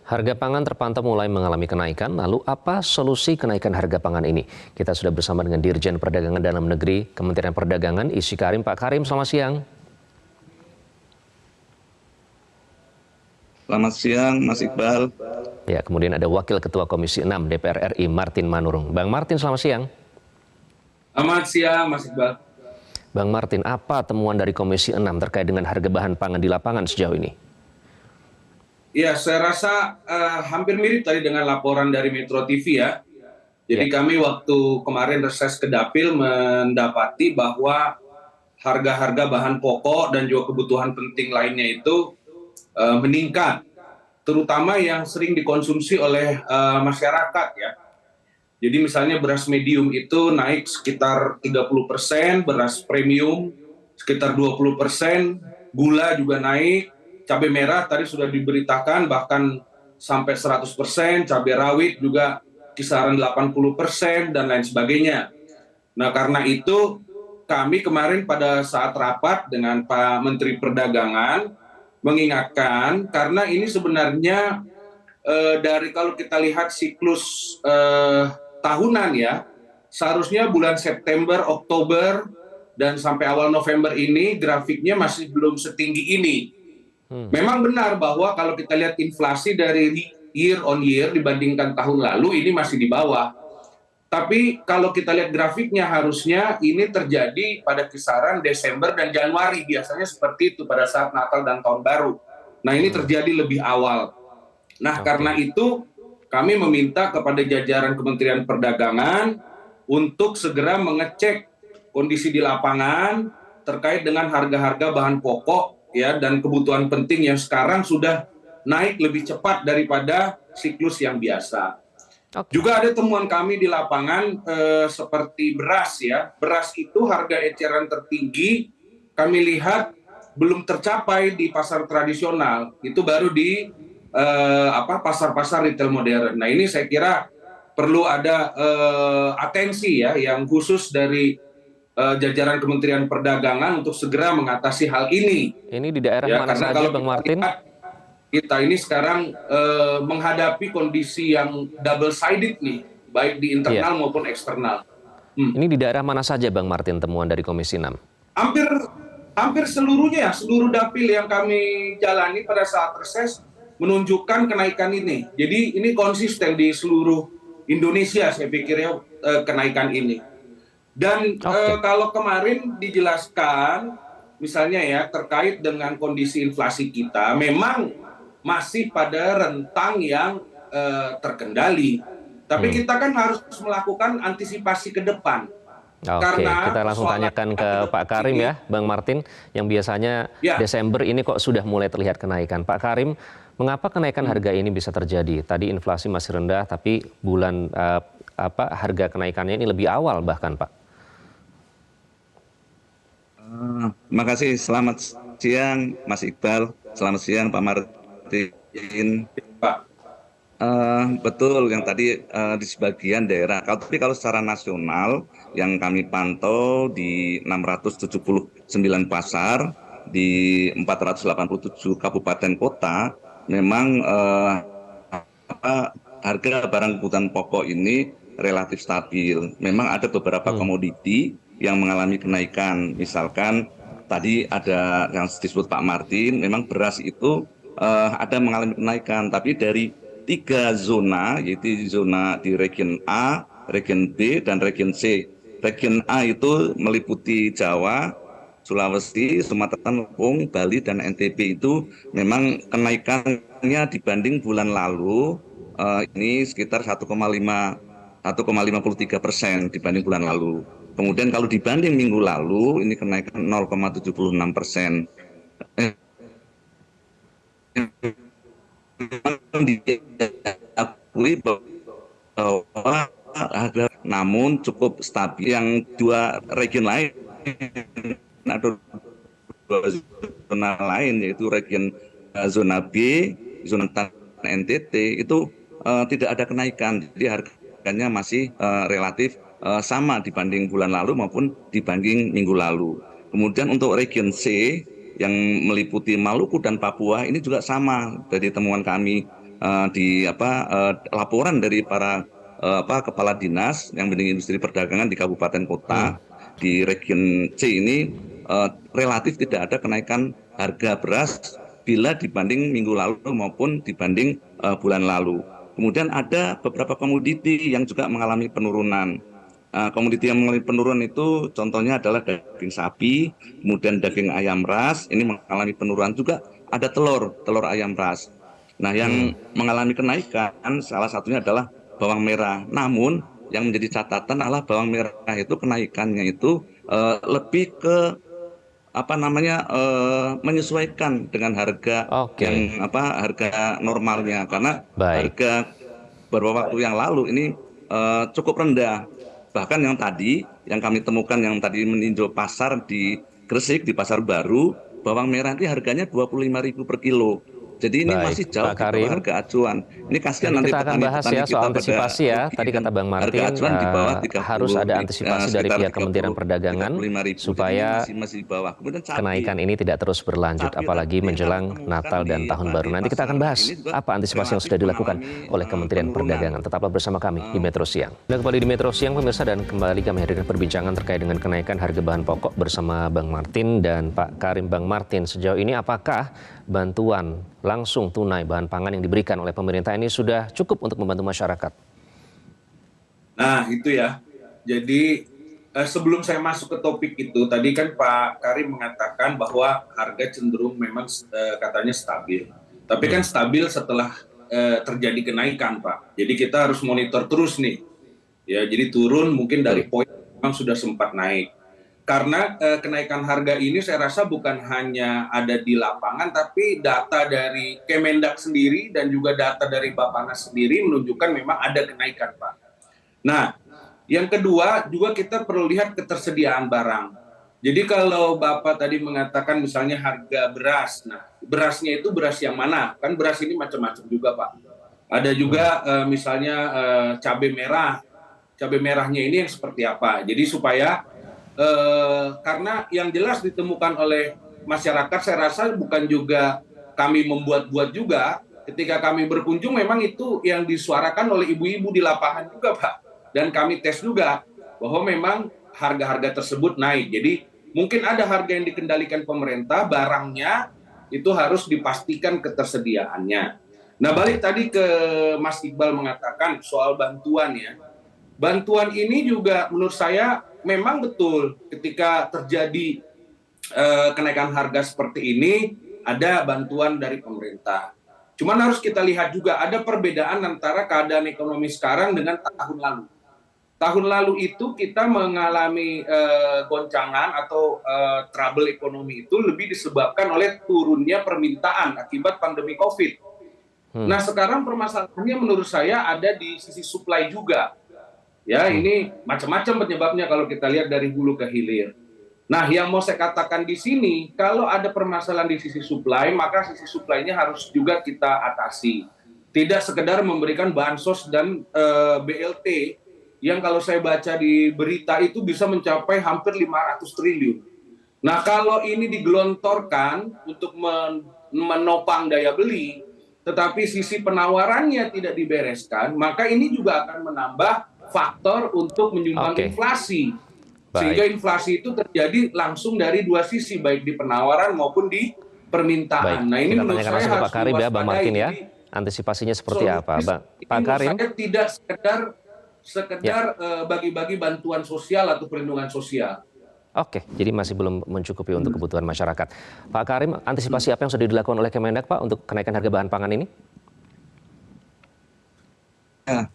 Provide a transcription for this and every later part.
Harga pangan terpantau mulai mengalami kenaikan, lalu apa solusi kenaikan harga pangan ini? Kita sudah bersama dengan Dirjen Perdagangan Dalam Negeri Kementerian Perdagangan, Isi Karim. Pak Karim, selamat siang. Selamat siang, Mas Iqbal. Ya, kemudian ada Wakil Ketua Komisi 6 DPR RI, Martin Manurung. Bang Martin, selamat siang. Selamat siang, Mas Iqbal. Bang Martin, apa temuan dari Komisi 6 terkait dengan harga bahan pangan di lapangan sejauh ini? Ya, saya rasa hampir mirip tadi dengan laporan dari Metro TV ya. Jadi kami waktu kemarin reses ke Dapil mendapati bahwa harga-harga bahan pokok dan juga kebutuhan penting lainnya itu meningkat. Terutama yang sering dikonsumsi oleh masyarakat ya. Jadi misalnya beras medium itu naik sekitar 30%, beras premium sekitar 20%, gula juga naik, cabai merah tadi sudah diberitakan bahkan sampai 100%, cabai rawit juga kisaran 80% dan lain sebagainya. Nah karena itu kami kemarin pada saat rapat dengan Pak Menteri Perdagangan mengingatkan karena ini sebenarnya dari kalau kita lihat siklus tahunan ya, seharusnya bulan September, Oktober, dan sampai awal November ini grafiknya masih belum setinggi ini. Memang benar bahwa kalau kita lihat inflasi dari year on year dibandingkan tahun lalu ini masih di bawah. Tapi kalau kita lihat grafiknya harusnya ini terjadi pada kisaran Desember dan Januari. Biasanya seperti itu pada saat Natal dan Tahun Baru. Nah ini terjadi lebih awal. Nah karena itu kami meminta kepada jajaran Kementerian Perdagangan untuk segera mengecek kondisi di lapangan terkait dengan harga-harga bahan pokok ya dan kebutuhan penting yang sekarang sudah naik lebih cepat daripada siklus yang biasa. Juga ada temuan kami di lapangan seperti beras ya. Beras itu harga eceran tertinggi kami lihat belum tercapai di pasar tradisional. Itu baru di pasar-pasar retail modern. Nah ini saya kira perlu ada atensi ya yang khusus dari jajaran Kementerian Perdagangan untuk segera mengatasi hal ini. Ini di daerah ya, mana saja, Bang Martin? Kita ini sekarang menghadapi kondisi yang double sided nih, baik di internal maupun eksternal. Ini di daerah mana saja, Bang Martin, temuan dari Komisi 6? Hampir seluruhnya, seluruh dapil yang kami jalani pada saat reses menunjukkan kenaikan ini. Jadi ini konsisten di seluruh Indonesia saya pikir ya kenaikan ini. Dan kalau kemarin dijelaskan misalnya ya terkait dengan kondisi inflasi kita memang masih pada rentang yang terkendali. Tapi kita kan harus melakukan antisipasi ke depan. Oke, kita langsung tanyakan ke Pak Karim ya, Bang Martin, yang biasanya Desember ini kok sudah mulai terlihat kenaikan. Pak Karim, mengapa kenaikan harga ini bisa terjadi? Tadi inflasi masih rendah, tapi bulan harga kenaikannya ini lebih awal bahkan, Pak. Terima kasih. Selamat siang, Mas Iqbal. Selamat siang, Pak Martin. Pak. Betul yang tadi di sebagian daerah. Tapi kalau secara nasional yang kami pantau di 679 pasar di 487 kabupaten kota, memang harga barang kebutuhan pokok ini relatif stabil. Memang ada beberapa komoditi yang mengalami kenaikan. Misalkan tadi ada yang disebut Pak Martin, memang beras itu ada mengalami kenaikan, tapi dari 3 zona, yaitu zona di region A, region B, dan region C. Region A itu meliputi Jawa, Sulawesi, Sumatera, Lampung, Bali, dan NTB. Itu memang kenaikannya dibanding bulan lalu ini sekitar 1,53% dibanding bulan lalu. Kemudian kalau dibanding minggu lalu ini kenaikan 0,76%. Diakui bahwa harga namun cukup stabil. Yang dua region lain atau dua zona lain yaitu region zona B, zona NTT itu tidak ada kenaikan, jadi harganya masih relatif sama dibanding bulan lalu maupun dibanding minggu lalu. Kemudian untuk region C yang meliputi Maluku dan Papua ini juga sama dari temuan kami laporan dari para kepala dinas yang bimbing industri perdagangan di kabupaten kota di region C ini relatif tidak ada kenaikan harga beras bila dibanding minggu lalu maupun dibanding bulan lalu. Kemudian ada beberapa komoditi yang juga mengalami penurunan. Komoditi yang mengalami penurunan itu contohnya adalah daging sapi, kemudian daging ayam ras, ini mengalami penurunan juga. Ada telur ayam ras. Nah, yang mengalami kenaikan salah satunya adalah bawang merah. Namun yang menjadi catatan adalah bawang merah itu kenaikannya itu lebih ke menyesuaikan dengan harga harga normalnya, karena harga beberapa waktu yang lalu ini cukup rendah. Bahkan yang kami temukan yang tadi meninjau pasar di Gresik, di Pasar Baru, bawang merah ini harganya 25.000 per kilo. Jadi ini masih jauh di bawah harga acuan. Ini kasihan nanti kita akan bahas ya soal antisipasi ya. Tadi kata Bang Martin harus ada antisipasi dari pihak Kementerian Perdagangan supaya kenaikan ini tidak terus berlanjut, apalagi menjelang Natal dan Tahun Baru. Nanti kita akan bahas apa antisipasi yang sudah dilakukan oleh Kementerian Perdagangan. Tetaplah bersama kami di Metro Siang. Dan kembali di Metro Siang pemirsa, dan kembali kami hadirkan perbincangan terkait dengan kenaikan harga bahan pokok bersama Bang Martin dan Pak Karim. Bang Martin, sejauh ini apakah bantuan langsung tunai bahan pangan yang diberikan oleh pemerintah ini sudah cukup untuk membantu masyarakat? Nah, itu ya. Jadi sebelum saya masuk ke topik itu, tadi kan Pak Karim mengatakan bahwa harga cenderung memang katanya stabil. Tapi kan stabil setelah terjadi kenaikan, Pak. Jadi kita harus monitor terus nih. Ya, jadi turun mungkin dari poin memang sudah sempat naik. Karena kenaikan harga ini saya rasa bukan hanya ada di lapangan, tapi data dari Kemendak sendiri dan juga data dari Bappenas sendiri menunjukkan memang ada kenaikan, Pak. Nah, yang kedua juga kita perlu lihat ketersediaan barang. Jadi kalau Bapak tadi mengatakan misalnya harga beras, nah berasnya itu beras yang mana? Kan beras ini macam-macam juga, Pak. Ada juga misalnya cabai merah. Cabai merahnya ini yang seperti apa? Jadi supaya karena yang jelas ditemukan oleh masyarakat, saya rasa bukan juga kami membuat-buat juga. Ketika kami berkunjung memang itu yang disuarakan oleh ibu-ibu di lapangan juga, Pak. Dan kami tes juga bahwa memang harga-harga tersebut naik. Jadi mungkin ada harga yang dikendalikan pemerintah, barangnya itu harus dipastikan ketersediaannya. Nah, balik tadi ke Mas Iqbal mengatakan soal bantuan ya. Bantuan ini juga menurut saya memang betul ketika terjadi kenaikan harga seperti ini ada bantuan dari pemerintah. Cuman harus kita lihat juga ada perbedaan antara keadaan ekonomi sekarang dengan tahun lalu. Tahun lalu itu kita mengalami goncangan atau trouble ekonomi itu lebih disebabkan oleh turunnya permintaan akibat pandemi COVID. Nah, sekarang permasalahannya menurut saya ada di sisi supply juga. Ya, ini macam-macam penyebabnya kalau kita lihat dari hulu ke hilir. Nah, yang mau saya katakan di sini, kalau ada permasalahan di sisi supply, maka sisi supply-nya harus juga kita atasi. Tidak sekedar memberikan bansos dan BLT, yang kalau saya baca di berita itu bisa mencapai hampir 500 triliun. Nah, kalau ini digelontorkan untuk menopang daya beli, tetapi sisi penawarannya tidak dibereskan, maka ini juga akan menambah faktor untuk menyumbang inflasi. Sehingga inflasi itu terjadi langsung dari dua sisi, baik di penawaran maupun di permintaan. Nah, ini kita menurut tanyakan saya langsung harus Pak Karim ya, Bang Martin ya. Antisipasinya seperti apa, Bang? Pak Karim? Saya tidak sekedar bagi-bagi bantuan sosial atau perlindungan sosial. Oke, jadi masih belum mencukupi untuk kebutuhan masyarakat. Pak Karim, antisipasi apa yang sudah dilakukan oleh Kemendak, Pak, untuk kenaikan harga bahan pangan ini? Ya,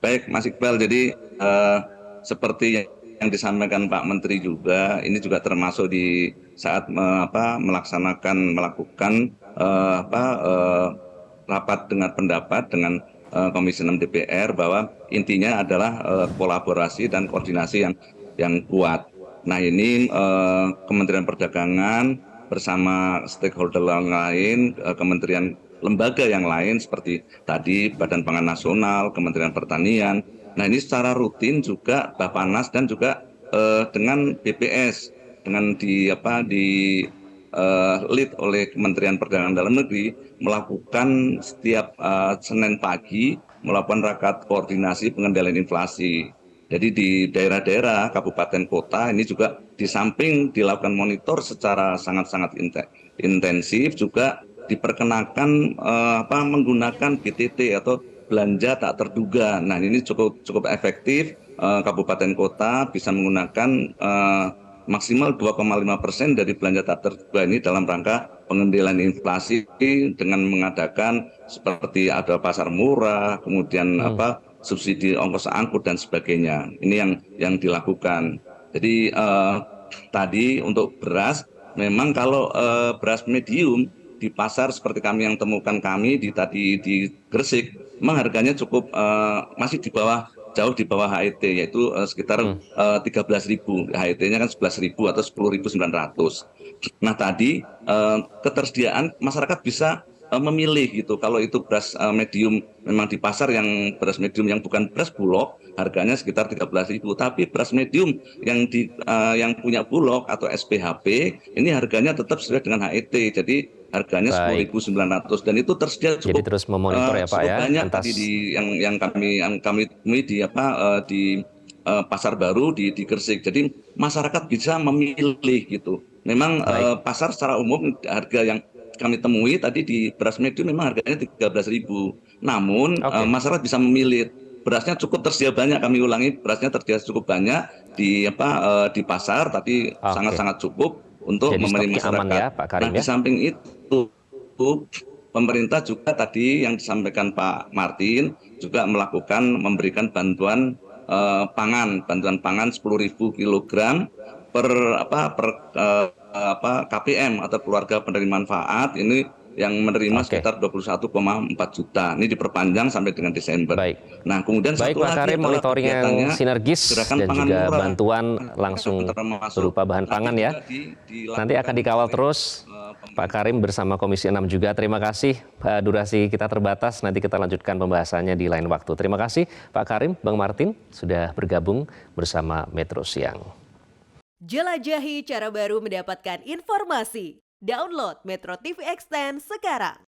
baik, Mas Iqbal. Jadi seperti yang disampaikan Pak Menteri juga, ini juga termasuk di saat melakukan rapat dengan pendapat dengan Komisi 6 DPR, bahwa intinya adalah kolaborasi dan koordinasi yang kuat. Nah, ini Kementerian Perdagangan bersama stakeholder lain, kementerian lembaga yang lain seperti tadi Badan Pangan Nasional, Kementerian Pertanian. Nah, ini secara rutin juga Bappenas dan juga dengan BPS, dengan lead oleh Kementerian Perdagangan Dalam Negeri melakukan setiap Senin pagi melakukan rapat koordinasi pengendalian inflasi. Jadi di daerah-daerah kabupaten kota ini juga di samping dilakukan monitor secara sangat-sangat intensif, juga diperkenakan menggunakan BTT atau belanja tak terduga. Nah, ini cukup efektif. Kabupaten kota bisa menggunakan maksimal 2,5% dari belanja tak terduga ini dalam rangka pengendalian inflasi dengan mengadakan seperti ada pasar murah, kemudian subsidi ongkos angkut dan sebagainya. Ini yang dilakukan. Jadi tadi untuk beras, memang kalau beras medium di pasar seperti kami yang temukan kami di Gresik, memang harganya cukup masih jauh di bawah HET, yaitu sekitar 13.000. HET-nya kan 11.000 atau 10.900. Nah tadi ketersediaan masyarakat bisa memilih gitu. Kalau itu beras medium memang di pasar yang beras medium yang bukan beras bulog harganya sekitar 13.000. Tapi beras medium yang punya bulog atau SPHP ini harganya tetap sesuai dengan HET. Jadi harganya 10.900 dan itu tersedia cukup. Jadi terus memonitor ya Pak ya. Banyak tadi yang kami temui di pasar baru di Gresik. Jadi masyarakat bisa memilih gitu. Memang pasar secara umum harga yang kami temui tadi di beras medium memang harganya 13.000. Namun masyarakat bisa memilih. Berasnya cukup tersedia banyak, kami ulangi, berasnya tersedia cukup banyak di pasar, tapi sangat-sangat cukup untuk memenuhi masyarakat. Aman ya, Pak Karim, nah, di samping itu pemerintah juga tadi yang disampaikan Pak Martin juga memberikan bantuan pangan 10.000 kg per KPM atau keluarga penerima manfaat ini yang menerima sekitar 21,4 juta. Ini diperpanjang sampai dengan Desember. Nah, kemudian satu Pak Karim, monitoring yang sinergis dan juga bantuan langsung berupa bahan pangan ya. Nanti akan dikawal terus Pak Karim bersama Komisi 6 juga. Terima kasih. Durasi kita terbatas, nanti kita lanjutkan pembahasannya di lain waktu. Terima kasih Pak Karim, Bang Martin sudah bergabung bersama Metro Siang. Jelajahi cara baru mendapatkan informasi. Download Metro TV Extend sekarang.